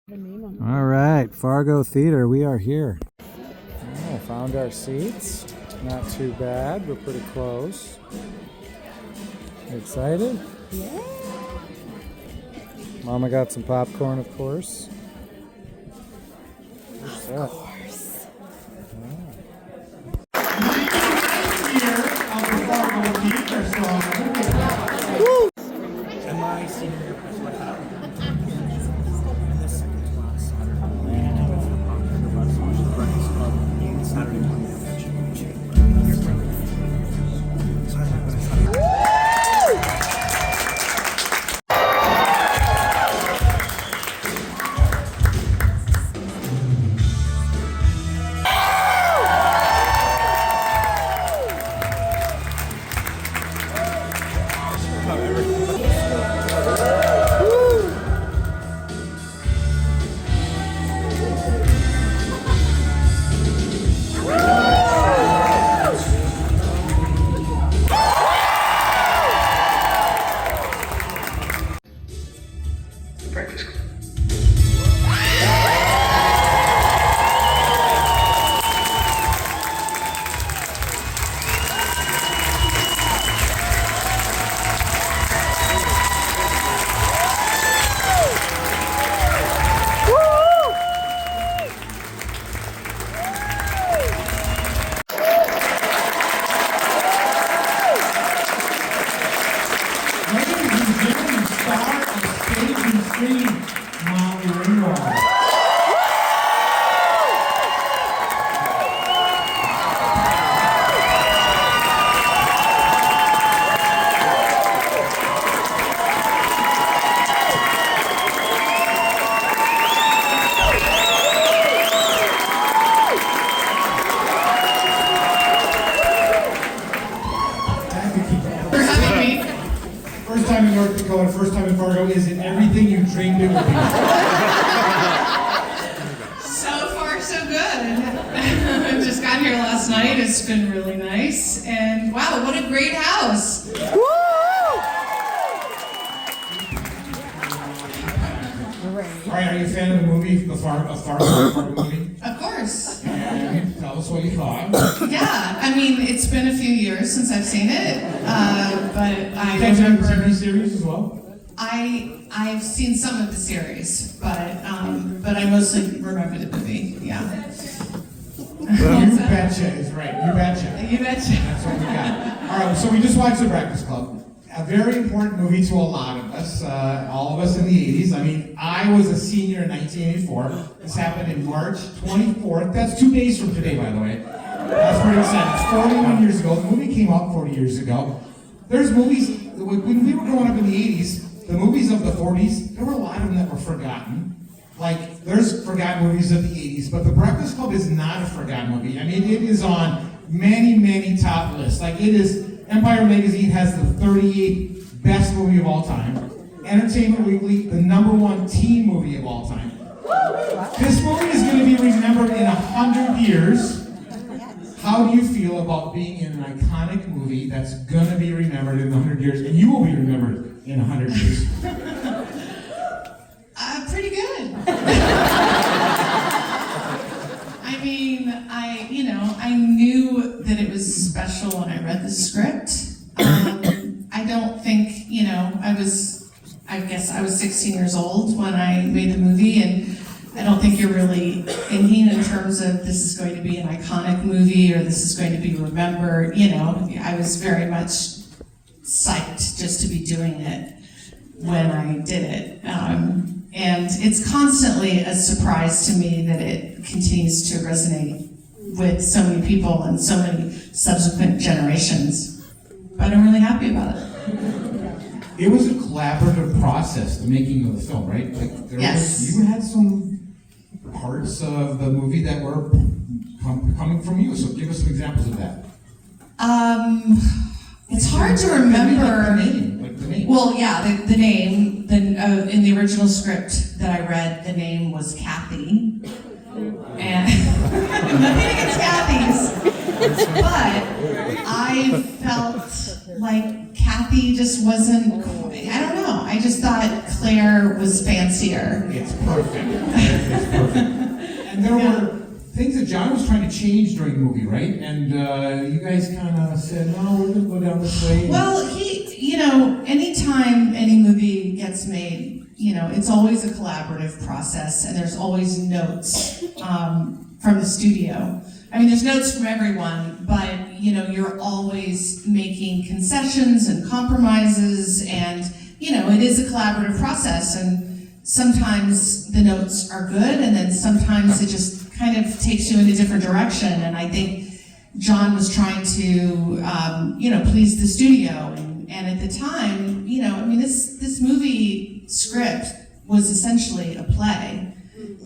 All right, Fargo Theatre, we are here. Oh, found our seats. Not too bad. We're pretty close. Excited? Yeah. Mama got some popcorn, of course. Of course. And my senior year was what happened. And the second to last Saturday, I went to the Popular Bus, which is the Breakfast Club, and Saturday morning convention. So I like what I saw. Breakfast Club. Star of stage and screen, Molly Ringwald. For having me. First time in North Dakota, first time in Fargo. Is it everything you dreamed it would be? So far, so good. I just got here last night. It's been really nice. And wow, what a great house. All right, are you a fan of the movie, the Fargo movie? Of course. And tell us what you thought. Yeah, I mean, it's been a few years since I've seen it. But I Have you seen the remember. TV series as well? I've seen some of the series, but I mostly remember the movie. Yeah. You betcha is right. You betcha. You betcha. That's what we got. All right, so we just watched The Breakfast Club. A very important movie to a lot of us, all of us in the 80s. I mean, I was a senior in 1984. This happened in March 24th. That's 2 days from today, by the way. That's pretty exciting. 41 years ago. The movie came out 40 years ago. There's movies, when we were growing up in the 80s, the movies of the 40s, there were a lot of them that were forgotten. Like, there's forgotten movies of the 80s, but The Breakfast Club is not a forgotten movie. I mean, it is on many, many top lists. Like, it is, Empire Magazine has the 38th best movie of all time. Entertainment Weekly, the #1 teen movie of all time. This movie is going to be remembered in 100 years. How do you feel about being in an iconic movie that's going to be remembered in 100 years, and you will be remembered in 100 years? Pretty good. I mean, I knew that it was special when I read the script. I don't think, I guess I was 16 years old when I made the movie, and I don't think you're really thinking in terms of this is going to be an iconic movie or this is going to be remembered. I was very much psyched just to be doing it when I did it. And it's constantly a surprise to me that it continues to resonate with so many people and so many subsequent generations. But I'm really happy about it. It was a collaborative process, the making of the film, right? Like Yes. You had some parts of the movie that were coming from you. So give us some examples of that. It's hard to remember. The name. Well, yeah, the name. In the original script that I read, the name was Kathy. And nothing against Kathy's, but I felt like Kathy just wasn't, I don't know, I just thought Claire was fancier. It's perfect. It's perfect. And there were things that John was trying to change during the movie, right? And you guys kind of said, no, we're going to go down this way. Well, anytime any movie gets made, it's always a collaborative process, and there's always notes from the studio. I mean, there's notes from everyone, but you're always making concessions and compromises, and it is a collaborative process, and sometimes the notes are good, and then sometimes it just kind of takes you in a different direction. And I think John was trying to please the studio, and at the time, this movie script was essentially a play.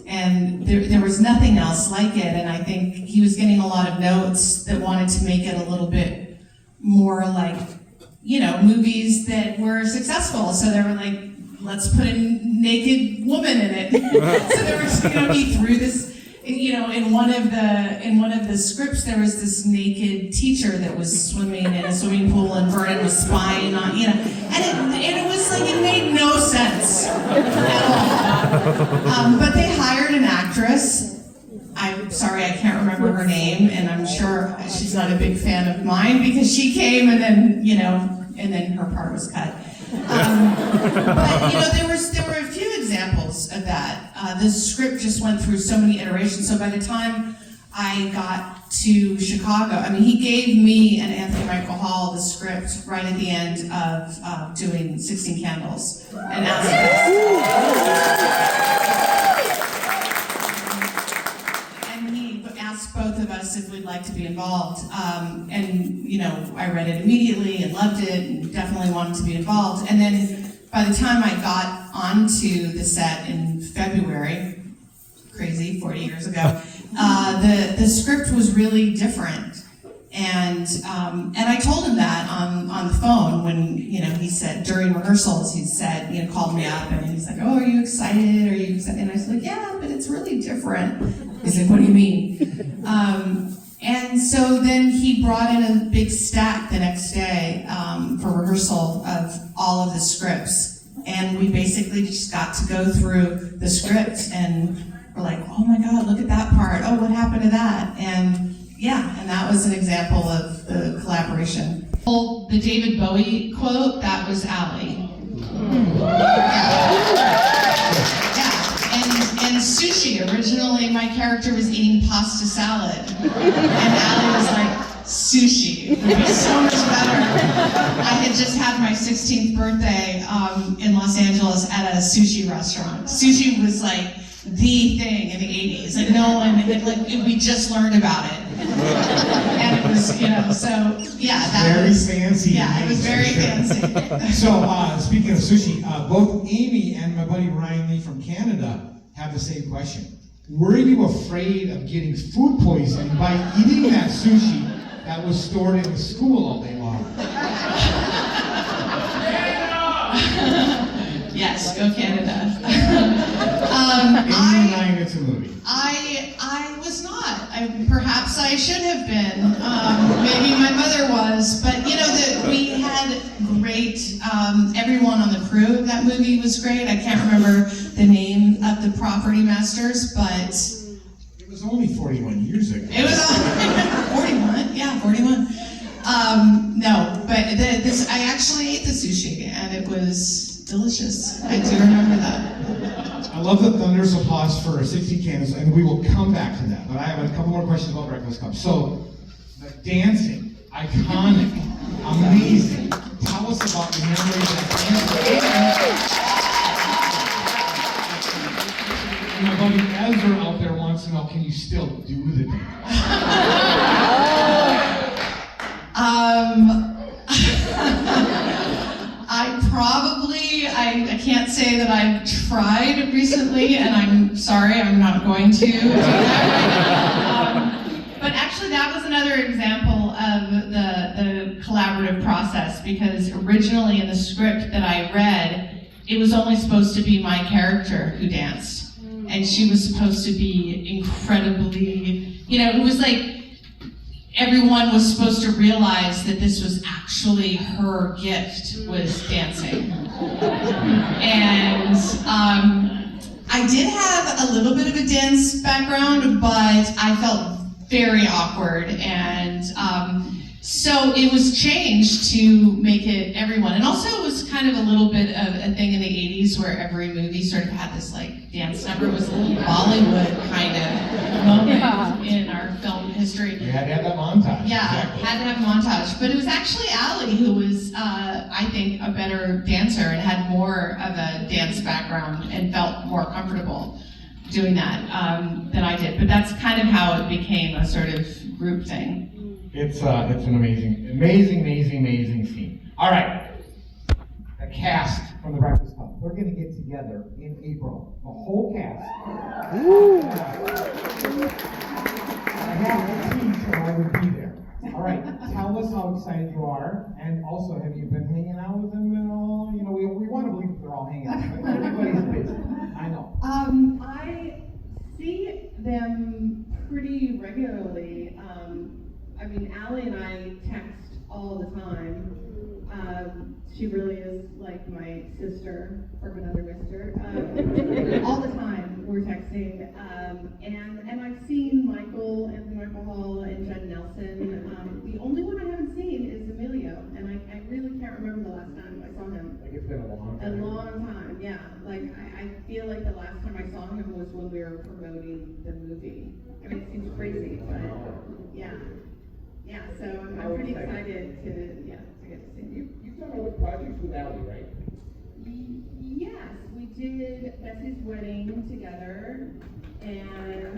And there was nothing else like it, and I think he was getting a lot of notes that wanted to make it a little bit more like, movies that were successful. So they were like, let's put a naked woman in it. So there was, he threw this, in one of the scripts, there was this naked teacher that was swimming in a swimming pool, and Vernon was spying on, and it was like, it made no sense at all. But they hired an actress. I'm sorry, I can't remember her name, and I'm sure she's not a big fan of mine, because she came and then, and then her part was cut. But there were a few examples of that. The script just went through so many iterations. So by the time I got to Chicago, he gave me and Anthony Michael Hall the script right at the end of doing 16 Candles, and asked both of us if we'd like to be involved. I read it immediately and loved it and definitely wanted to be involved. And then by the time I got onto the set in February, crazy, 40 years ago, the script was really different. And I told him that on the phone when, he said, during rehearsals, he said, called me up and he's like, oh, are you excited? Are you excited? And I said, yeah, but it's really different. He's like, what do you mean? And so then he brought in a big stack the next day for rehearsal of all of the scripts. And we basically just got to go through the script, and we're like, oh my God, look at that part. Oh, what happened to that? And yeah, and that was an example of the collaboration. The David Bowie quote, that was Allie. And sushi, originally my character was eating pasta salad. And Allie was like, sushi would be so much better. I had just had my 16th birthday in Los Angeles at a sushi restaurant. Sushi was like the thing in the 80s. Like no one, we just learned about it. And it was, so yeah. That very was, fancy. Yeah, it was very fancy. So speaking of sushi, both Amy and my buddy Ryan Lee from Canada have the same question. Were you afraid of getting food poisoning by eating that sushi that was stored in the school all day long? Yes, go Canada. It's a movie. I was not. Perhaps I should have been. Maybe my mother was. But we had great. Everyone on the crew of that movie was great. I can't remember the name of the property masters, but it was only 41 years ago. It was 41. Yeah, 41. No, but I actually ate the sushi, and it was delicious. I do remember that. I love the thunderous applause for 60 Candles, and we will come back to that. But I have a couple more questions about Breakfast Club. So, the dancing, iconic, amazing. Tell us about your memories of that dancing. My buddy Ezra out there wants to know, can you still do the dance? I can't say that I've tried recently, and I'm sorry, I'm not going to do that. But actually, that was another example of the collaborative process, because originally in the script that I read, it was only supposed to be my character who danced. And she was supposed to be incredibly, it was like, everyone was supposed to realize that this was actually her gift, was dancing. And I did have a little bit of a dance background, but I felt very awkward, and so it was changed to make it everyone. And also it was kind of a little bit of a thing in the 80s where every movie sort of had this like dance number. It was a little Bollywood kind of moment in our film history. You had to have that montage. Yeah, Exactly. had to have a montage. But it was actually Allie who was, I think, a better dancer and had more of a dance background and felt more comfortable doing that than I did. But that's kind of how it became a sort of group thing. It's an amazing scene. All right, the cast from the Breakfast Club. We're going to get together in April. The whole cast. I have a team, so I would be there. All right, tell us how excited you are, and also, have you been hanging out with them at all? You know, we want to believe that they're all hanging out, but everybody's busy. I know. I see them pretty regularly. I mean, Allie and I text all the time. She really is like my sister from another mister. All the time we're texting. And I've seen Anthony Michael Hall, and Jen Nelson. The only one I haven't seen is Emilio, and I really can't remember the last time I saw him. Like it's been a long time. A long time, yeah. Like I feel like the last time I saw him was when we were promoting the movie. I mean, it seems crazy, but yeah. Yeah, so I'm pretty excited to get to see you. You've done other projects with Allie, right? Yes, we did Bessie's Wedding together, and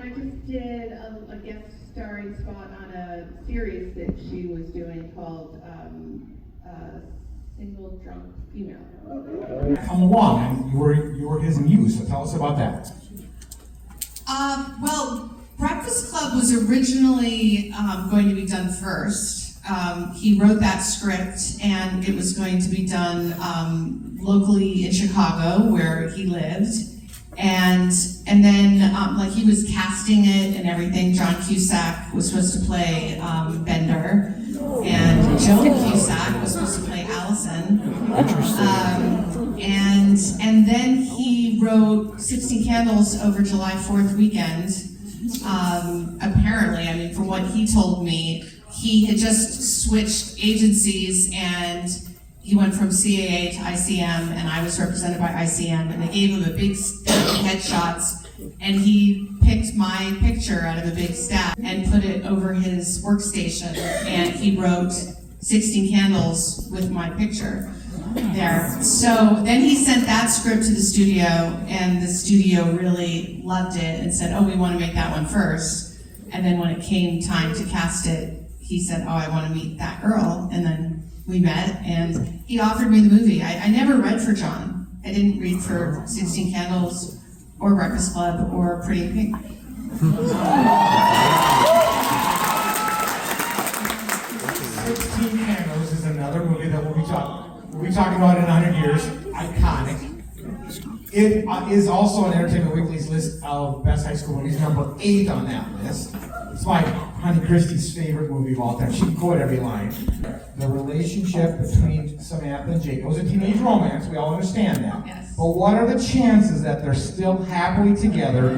I just did a guest starring spot on a series that she was doing called Single Drunk Female. Come along, and you were his muse, so tell us about that. Well, Breakfast Club was originally going to be done first. He wrote that script, and it was going to be done locally in Chicago, where he lived. And then, like, he was casting it and everything. John Cusack was supposed to play Bender, and Joan Cusack was supposed to play Allison. And then he wrote 16 Candles over July 4th weekend. Apparently, I mean, from what he told me, he had just switched agencies, and he went from CAA to ICM, and I was represented by ICM, and they gave him a big stack of headshots, and he picked my picture out of a big stack and put it over his workstation, and he wrote 16 Candles with my picture there. So then he sent that script to the studio, and the studio really loved it and said, oh, we want to make that one first. And then when it came time to cast it, he said, oh, I want to meet that girl. And then we met, and he offered me the movie. I never read for John. I didn't read for 16 Candles or Breakfast Club or Pretty in Pink. 16 Candles is another movie that we'll be talking about in 100 years. Iconic. It is also on Entertainment Weekly's list of best high school movies, number 8 on that list. It's my Honey Christie's favorite movie of all time. She can quote every line. The relationship between Samantha and Jake. It was a teenage romance, we all understand that. Yes. But what are the chances that they're still happily together?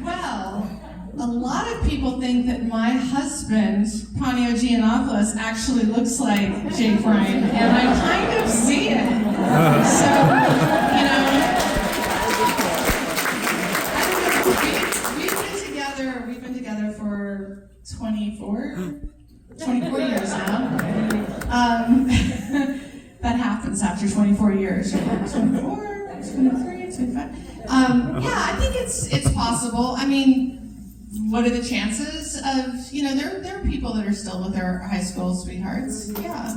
Well, a lot of people think that my husband, Ponyo Giannopoulos, actually looks like Jake Ryan, and I kind of see it. So, you know, we've been together for 24 years now. That happens after 24 years. 24, 23, 25. Yeah, I think it's possible. I mean, what are the chances of, you know, there are people that are still with their high school sweethearts. Yeah.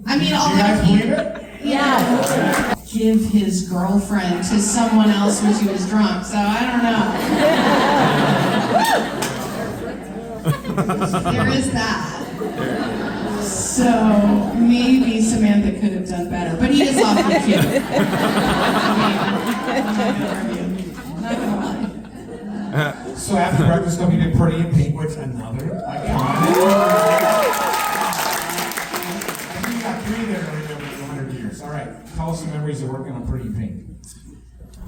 I mean, You guys believe it? yeah. Give his girlfriend to someone else when she was drunk, so I don't know. There is that. So maybe Samantha could have done better, but he is awfully cute. I mean, I'm not gonna lie. So after Breakfast Club, you did Pretty in Pink, which another iconic. I think you got 3 there over 100 years. All right, tell us some memories of working on Pretty in Pink.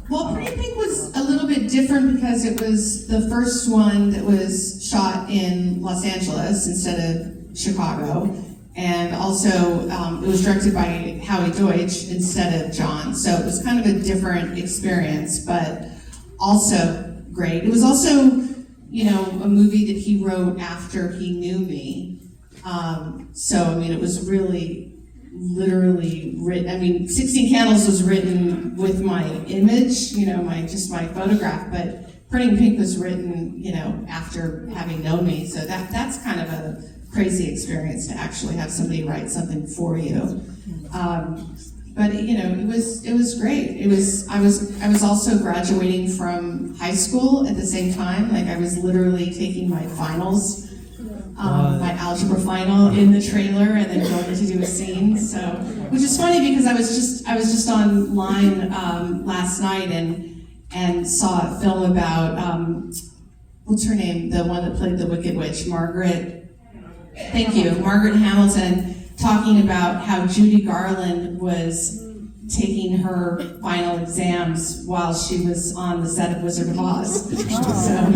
Well, Pretty Pink was a little bit different because it was the first one that was shot in Los Angeles instead of Chicago. And also, it was directed by Howie Deutsch instead of John. So it was kind of a different experience, but also great. It was also, you know, a movie that he wrote after he knew me. So, I mean, it was really literally written. I mean, 16 Candles was written with my image, you know, my photograph, but Pretty in Pink was written, you know, after having known me. So that's kind of a crazy experience to actually have somebody write something for you. But you know, it was great. I was also graduating from high school at the same time. Like I was literally taking my finals. My algebra final in the trailer and then going to do a scene. So, which is funny because I was just online last night and saw a film about what's her name, the one that played the Wicked Witch, Margaret. Thank you, Margaret Hamilton, talking about how Judy Garland was taking her final exams while she was on the set of Wizard of Oz. So,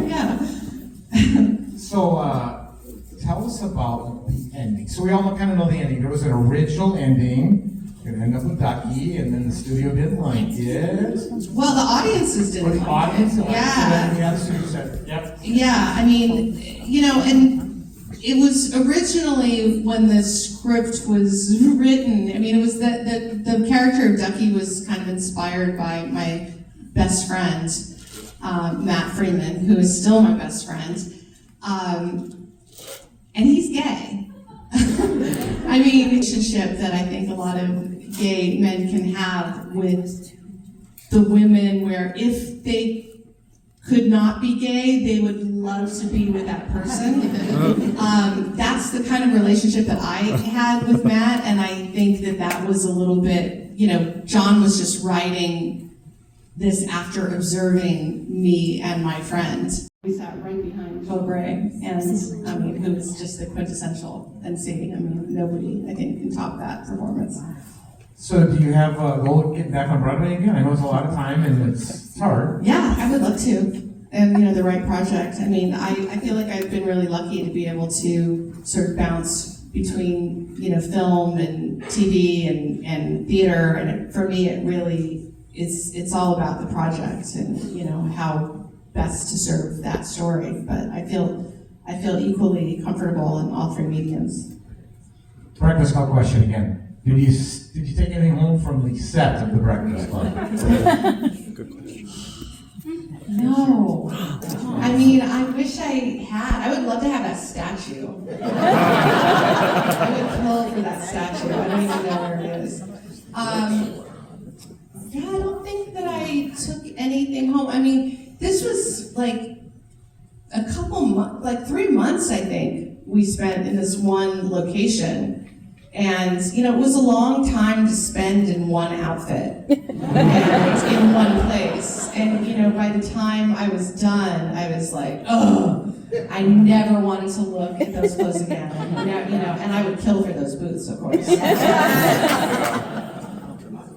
yeah. So, tell us about the ending. So we all kind of know the ending. There was an original ending. You're gonna end up with Ducky, and then the studio didn't like it. Well, the audiences didn't. Or the like audience, it. Yeah. The studio said, "Yep." Yeah, I mean, you know, and it was originally when the script was written. I mean, it was the character of Ducky was kind of inspired by my best friend, Matt Freeman, who is still my best friend. And he's gay. I mean, relationship that I think a lot of gay men can have with the women where if they could not be gay, they would love to be with that person. That's the kind of relationship that I had with Matt, and I think that was a little bit, you know, John was just writing this after observing me and my friend. We sat right behind Joe Bray, and I mean, who was just the quintessential NC. I mean, nobody, I think, can top that performance. So do you have a goal of getting back on Broadway again? I know it's a lot of time and it's hard. Yeah, I would love to. And, you know, the right project. I mean, I feel like I've been really lucky to be able to sort of bounce between, you know, film and TV and theater. And for me, it really, it's all about the project and, you know, how best to serve that story, but I feel equally comfortable in all 3 mediums. Breakfast Club question again. Did you take anything home from the set of the Breakfast Club? No. I mean, I wish I had. I would love to have that statue. I would kill for that statue. I don't even know where it is. Yeah, I don't think that I took anything home. I mean, this was like a couple months, like 3 months, I think, we spent in this one location. And, you know, it was a long time to spend in one outfit and in one place. And, you know, by the time I was done, I was like, oh, I never wanted to look at those clothes again. You know, and I would kill for those boots, of course.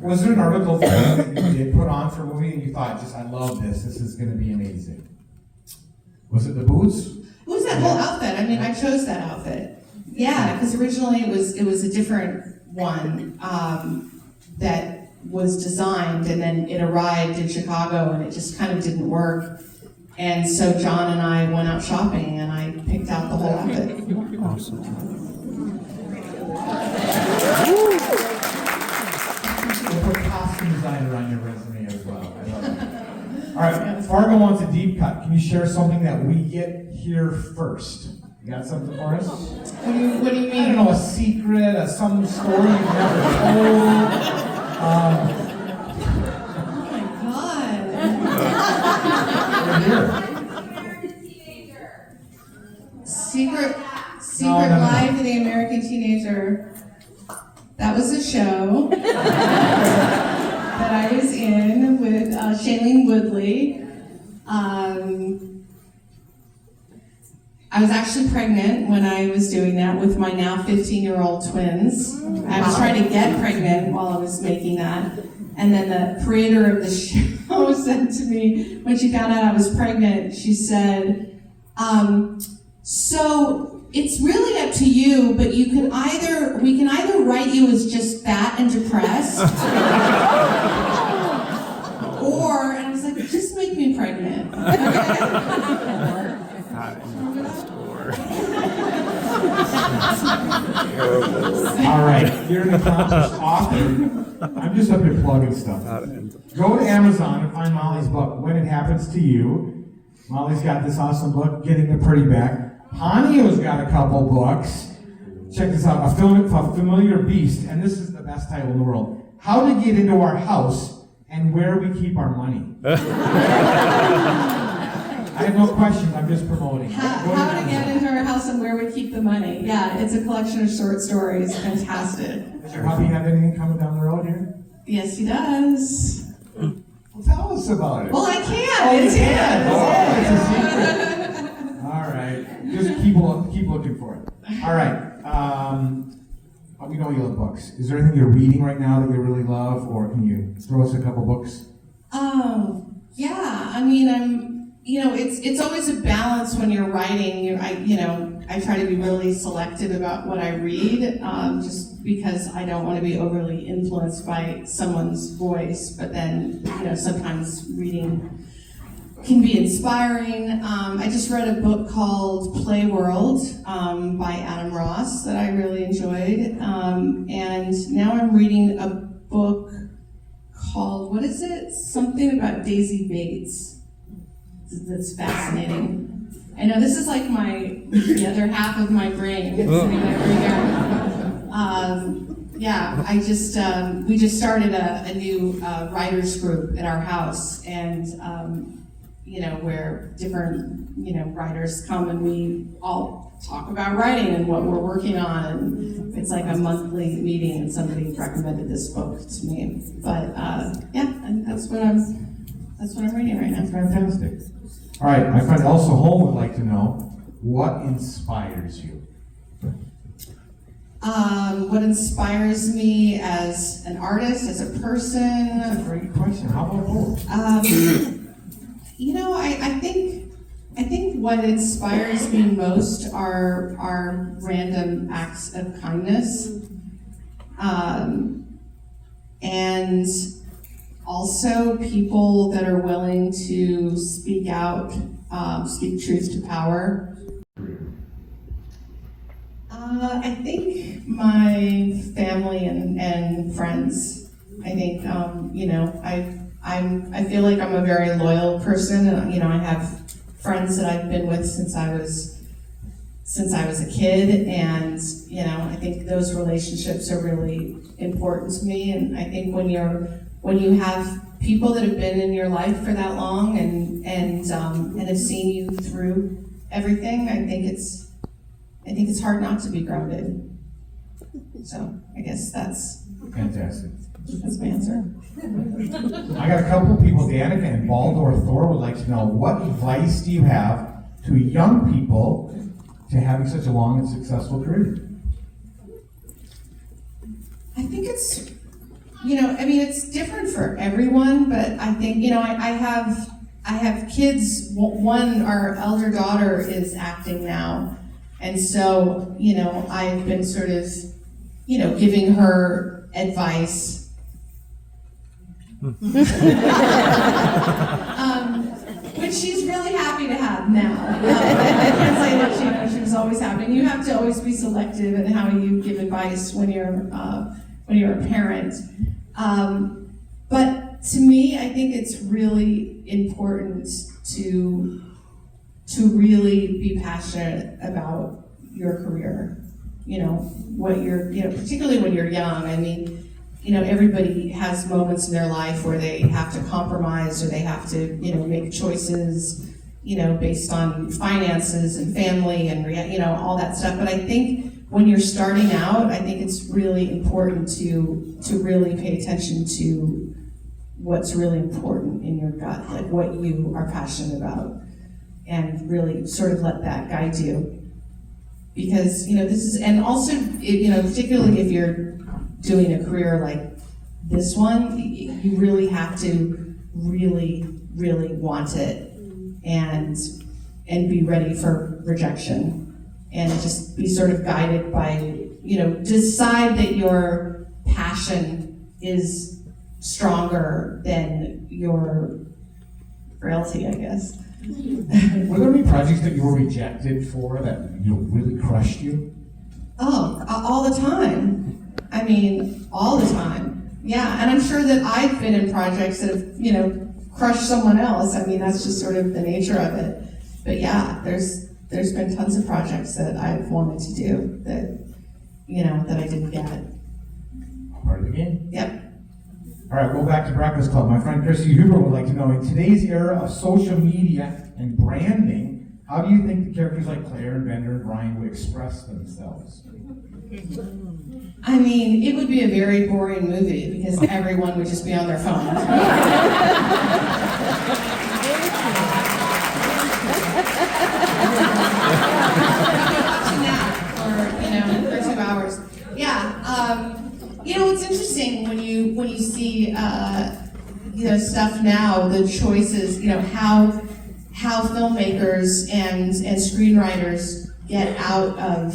Was there an article that you did put on for a movie and you thought, I love this is going to be amazing? Was it the boots? It was that whole outfit. I mean, I chose that outfit. Yeah, because originally it was a different one that was designed, and then it arrived in Chicago, and it just kind of didn't work. And so John and I went out shopping, and I picked out the whole outfit. Awesome. We'll put costume designer on your resume as well. I love it. All right, Fargo wants a deep cut. Can you share something that we get here first? You got something for us? What do you mean? I don't know, a secret, some story you've never told. Oh my God. We're here. Secret No. Life of the American Teenager. That was a show that I was in with Shailene Woodley. I was actually pregnant when I was doing that with my now 15-year-old twins. I was trying to get pregnant while I was making that. And then the creator of the show said to me, when she found out I was pregnant, she said, so it's really up to you, but we can either write you as just fat and depressed, or, and I was like, just make me pregnant. All right, you're an accomplished author. I'm just up here plugging stuff. Go to Amazon and find Molly's book, When It Happens to You. Molly's got this awesome book, Getting the Pretty Back. Ponyo's got a couple books. Check this out, A Familiar Beast, and this is the best title in the world. How to Get Into Our House and Where We Keep Our Money. I have no questions, I'm just promoting. How to Get Into Our House and Where We Keep the Money. Yeah, it's a collection of short stories. Fantastic. Does your hubby have anything coming down the road here? Yes, he does. Well, tell us about it. Well, I can. It's him. It's a secret. All right, just keep looking for it. All right, we know you love books. Is there anything you're reading right now that you really love, or can you throw us a couple books? Yeah. I mean, it's always a balance when you're writing. I try to be really selective about what I read, just because I don't want to be overly influenced by someone's voice. But then, sometimes reading can be inspiring. I just read a book called Play World by Adam Ross that I really enjoyed. And now I'm reading a book called, what is it? Something about Daisy Bates. That's fascinating. I know this is like the other half of my brain sitting over here. We just started a new writers group at our house, and where different writers come and we all talk about writing and what we're working on. And it's like a monthly meeting, and somebody recommended this book to me. But and that's what I'm reading right now. Fantastic. All right, my friend Elsa Holm would like to know, what inspires you? What inspires me as an artist, as a person? That's a great question. How about both? I think what inspires me most are random acts of kindness, and also people that are willing to speak out, speak truth to power. I think my family and friends. I think I feel like I'm a very loyal person, and I have friends that I've been with since I was a kid, and I think those relationships are really important to me. And I think when you have people that have been in your life for that long and have seen you through everything, I think it's hard not to be grounded. So I guess that's Fantastic. my answer. I got a couple people, Danica and Baldor Thor, would like to know, what advice do you have to young people to having such a long and successful career? I think it's, it's different for everyone, but I think, I have kids. One, our elder daughter is acting now. And so, I've been sort of, giving her advice. Which she's really happy to have now. I can't say that she was always happy. And you have to always be selective in how you give advice when you're a parent. But to me, I think it's really important to really be passionate about your career. Particularly when you're young. I mean, everybody has moments in their life where they have to compromise or they have to, make choices, based on finances and family and, all that stuff. But I think when you're starting out, I think it's really important to really pay attention to what's really important in your gut, like what you are passionate about, and really sort of let that guide you. Because, this is, and also, particularly if you're doing a career like this one, you really have to really, really want it and be ready for rejection. And just be sort of guided by, decide that your passion is stronger than your frailty, I guess. Were there any projects that you were rejected for that really crushed you? Oh, all the time. I mean, all the time. Yeah, and I'm sure that I've been in projects that have, crushed someone else. I mean, that's just sort of the nature of it. But yeah, there's been tons of projects that I've wanted to do that, that I didn't get. Part of the game. Yep. All right, go back to Breakfast Club. My friend Christy Huber would like to know, in today's era of social media and branding, how do you think the characters like Claire and Bender and Ryan would express themselves? I mean, it would be a very boring movie because everyone would just be on their phone. For 2 hours. Yeah. It's interesting when you see stuff now, the choices, how filmmakers and screenwriters get out of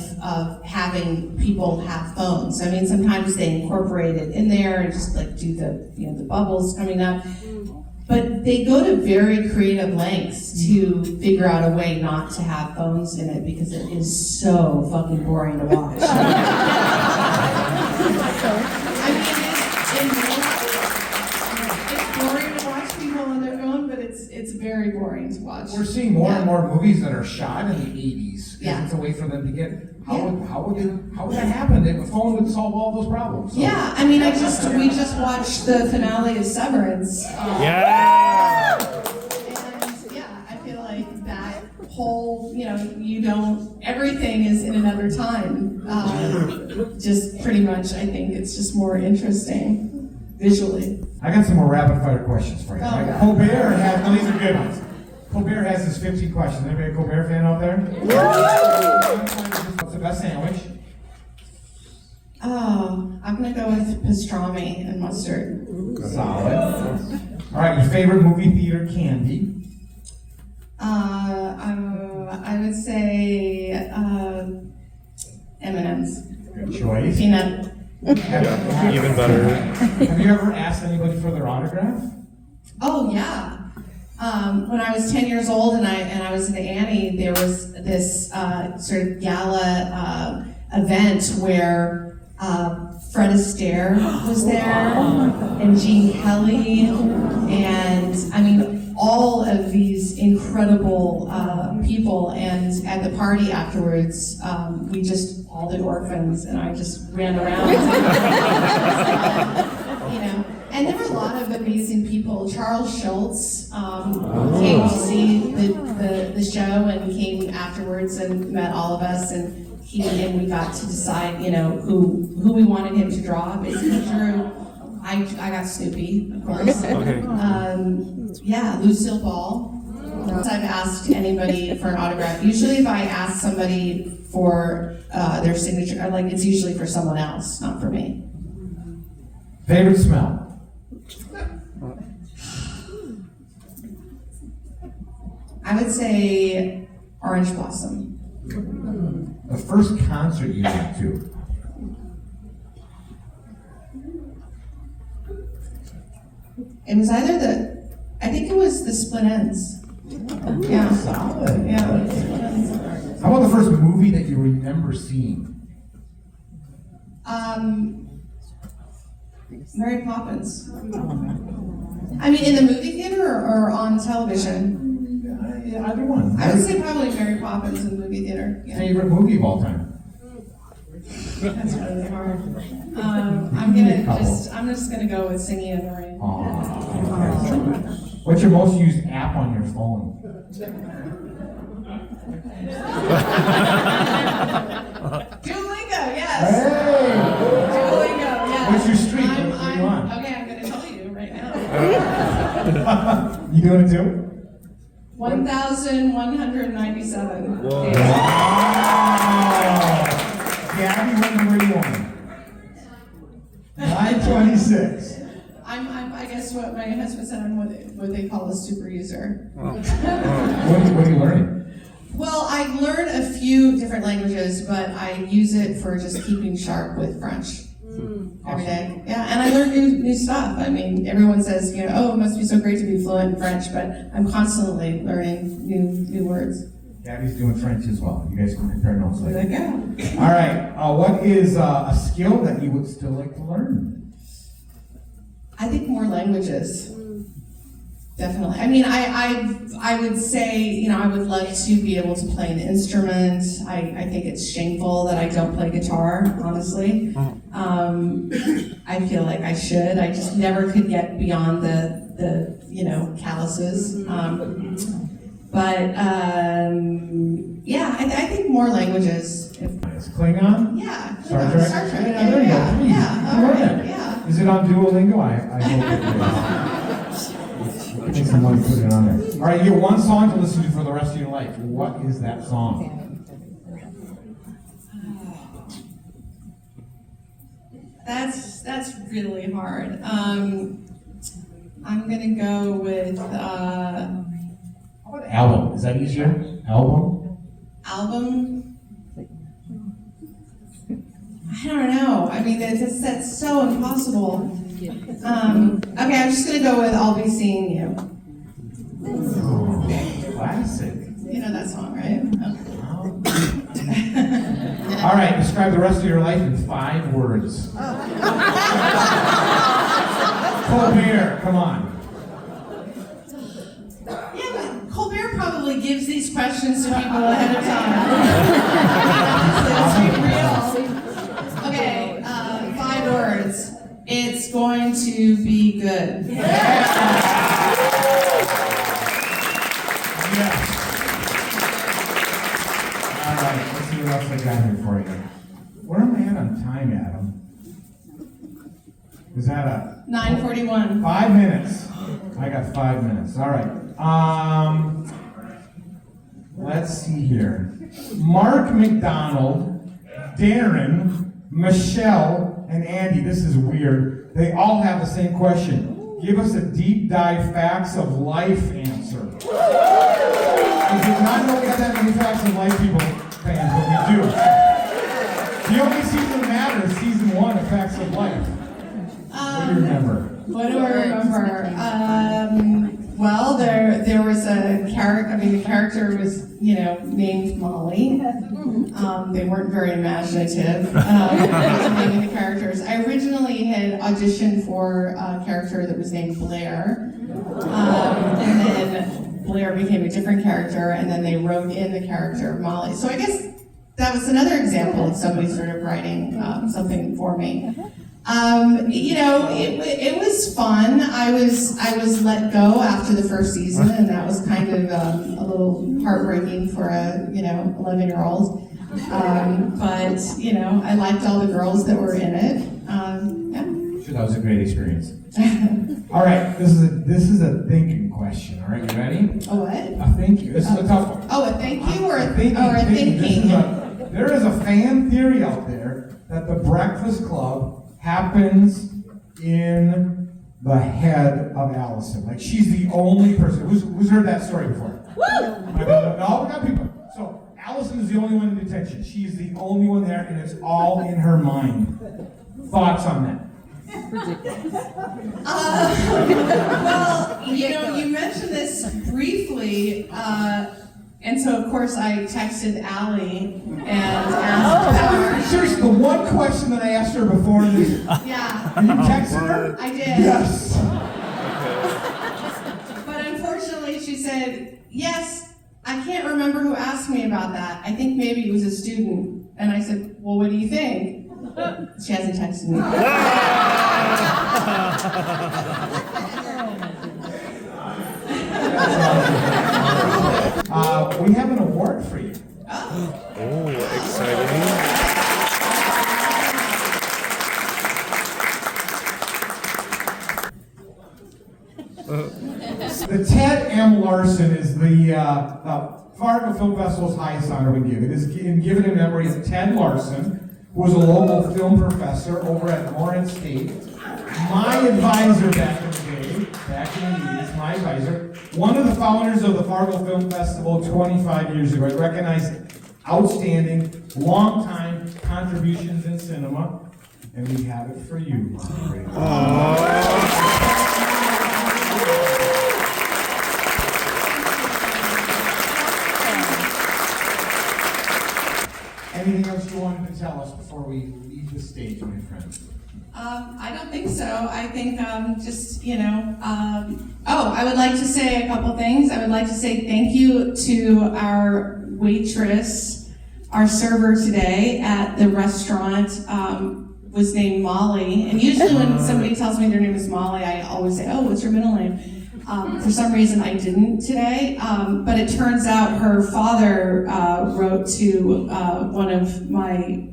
having people have phones. I mean, sometimes they incorporate it in there and just like do the bubbles coming up. But they go to very creative lengths to figure out a way not to have phones in it because it is so fucking boring to watch. I mean, it's boring to watch people on their phone, but it's very boring to watch. We're seeing more and more movies that are shot in the 80s. Yeah. It's a way for them to get. How would that happen? If a phone would solve all those problems. So. Yeah, I mean, we just watched the finale of Severance. Yeah. And yeah, I feel like that whole, everything is in another time. Just pretty much, I think it's just more interesting visually. I got some more rapid fire questions for you. Oh, Right? Colbert has, these are good ones. Colbert has his 15 questions. Anybody a Colbert fan out there? What's the best sandwich? Oh, I'm gonna go with pastrami and mustard. Solid. All right, your favorite movie theater candy? I would say M&M's. Good choice. Peanut. Even better. Have you ever asked anybody for their autograph? Oh yeah. When I was 10 years old and I was in the Annie, there was this sort of gala event where Fred Astaire was there and Gene Kelly, and I mean all of these incredible people. And at the party afterwards, we just all the orphans, and I just ran around. And there were a lot of amazing people. Charles Schultz came to see the show and came afterwards and met all of us, and we got to decide, who we wanted him to draw. Basically, I got Snoopy, of course. Okay. Lucille Ball. I've asked anybody for an autograph. Usually, if I ask somebody for their signature, it's usually for someone else, not for me. Favorite smell? I would say orange blossom. The first concert you went to? It was either I think it was the Split Ends. Yeah. Solid. Yeah. Split Ends. How about the first movie that you remember seeing? Mary Poppins. I mean, in the movie theater or on television? Either one. I would say probably Mary Poppins in the movie theater. Yeah. Favorite movie of all time? That's really hard. I'm just gonna go with Singing in the Rain. Aww. What's your most used app on your phone? Duolingo, yes. Hey! Duolingo, yes. What's your streak? What are you on? Okay, I'm going to tell you right now. You doing it too? 1,197. Whoa. days. Wow! Gabby, what number are you on? 926. I guess what my husband said, I'm what they call a super user. What are you learning? Well, I learned a few different languages, but I use it for just keeping sharp with French every day. Yeah, and I learn new stuff. I mean, everyone says, oh, it must be so great to be fluent in French, but I'm constantly learning new words. Gabby's doing French as well. You guys can compare notes later. There you go. All right. What is a skill that you would still like to learn? I think more languages. Definitely. I mean, I would say, I would love to be able to play an instrument. I think it's shameful that I don't play guitar, honestly. I feel like I should. I just never could get beyond the calluses. Yeah, I think more languages. It's Klingon? Yeah. Star Trek? Star Trek. Yeah, there you go. Please. Yeah. All Learn right. it. Yeah. Is it on Duolingo? I hope it is. I think someone put it on there. All right, you get one song to listen to for the rest of your life. What is that song? That's really hard. I'm gonna go with How about album? Is that easier? Album? album. I don't know. I mean, that's so impossible. Okay, I'm just gonna go with "I'll Be Seeing You." Oh, classic. You know that song, right? Okay. All right, describe the rest of your life in 5 words. Colbert, come on. Yeah, but Colbert probably gives these questions to people ahead of time. Let's be real. Okay, 5 words. It's going to be good. Yes. All right, let's see what else I got here for you. Where am I at on time, Adam? Is that a 9:41. 5 minutes? I got 5 minutes. All right. Let's see here. Mark McDonald, Darren, Michelle, and Andy. This is weird. They all have the same question. Give us a deep dive facts of life answer. I did not know we had that many facts of life people fans, but we do. The only season that matters is season 1 of Facts of Life. What do you remember? What do I remember? Well, there was a character. I mean, the character was named Molly. They weren't very imaginative naming the characters. I originally had auditioned for a character that was named Blair, and then Blair became a different character, and then they wrote in the character Molly. So I guess that was another example of somebody sort of writing something for me. It was fun. I was let go after the first season, and that was kind of a little heartbreaking for a 11-year-old. But I liked all the girls that were in it. Yeah. Sure, that was a great experience. All right, this is a thinking question. All right, you ready? A what? A thank you. This is a tough one. Oh, a thank you or a Thinking. thinking? There is a fan theory out there that the Breakfast Club happens in the head of Allison. Like she's the only person. Who's heard that story before? No, we got people. So Allison is the only one in detention. She's the only one there, and it's all in her mind. Thoughts on that? Well, you mentioned this briefly, and so of course I texted Allie and asked her. Seriously, the one question that I asked her before this. Yeah. Are you texting her? I did. Yes. But unfortunately, she said, yes, I can't remember who asked me about that. I think maybe it was a student. And I said, well, what do you think? She hasn't texted me. That's awesome. we have an award for you. Oh, exciting. The Ted M. Larson is the Fargo Film Festival's highest honor we give. It is given in memory of Ted Larson, who was a local film professor over at Lawrence State. My advisor back in the day, back in the 80s, my advisor, one of the founders of the Fargo Film Festival 25 years ago. I recognized outstanding, long-time contributions in cinema, and we have it for you, Molly Ringwald. Anything else you wanted to tell us before we leave the stage, my friends? I don't think so. I think just, I would like to say a couple things. I would like to say thank you to our waitress, our server today at the restaurant was named Molly. And usually when somebody tells me their name is Molly, I always say, oh, what's your middle name? For some reason I didn't today, but it turns out her father wrote to one of my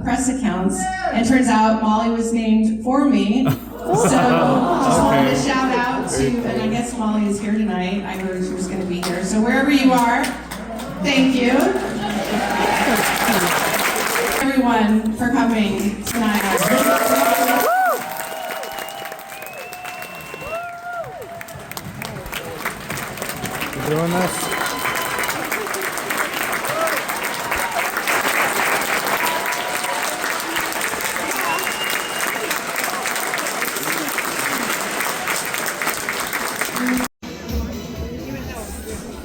press accounts, and turns out Molly was named for me. So just wanted to shout out to, and I guess Molly is here tonight. I heard she was going to be here. So wherever you are, thank you. Everyone for coming tonight. Doing this?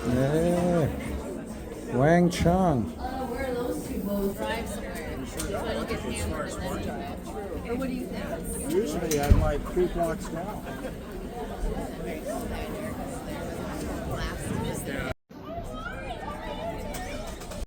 Yeah. Wang Chung. Where are those two boats? Drive somewhere. So I don't get hammered and then or what do you think? Usually I'm like 3 blocks down. Is there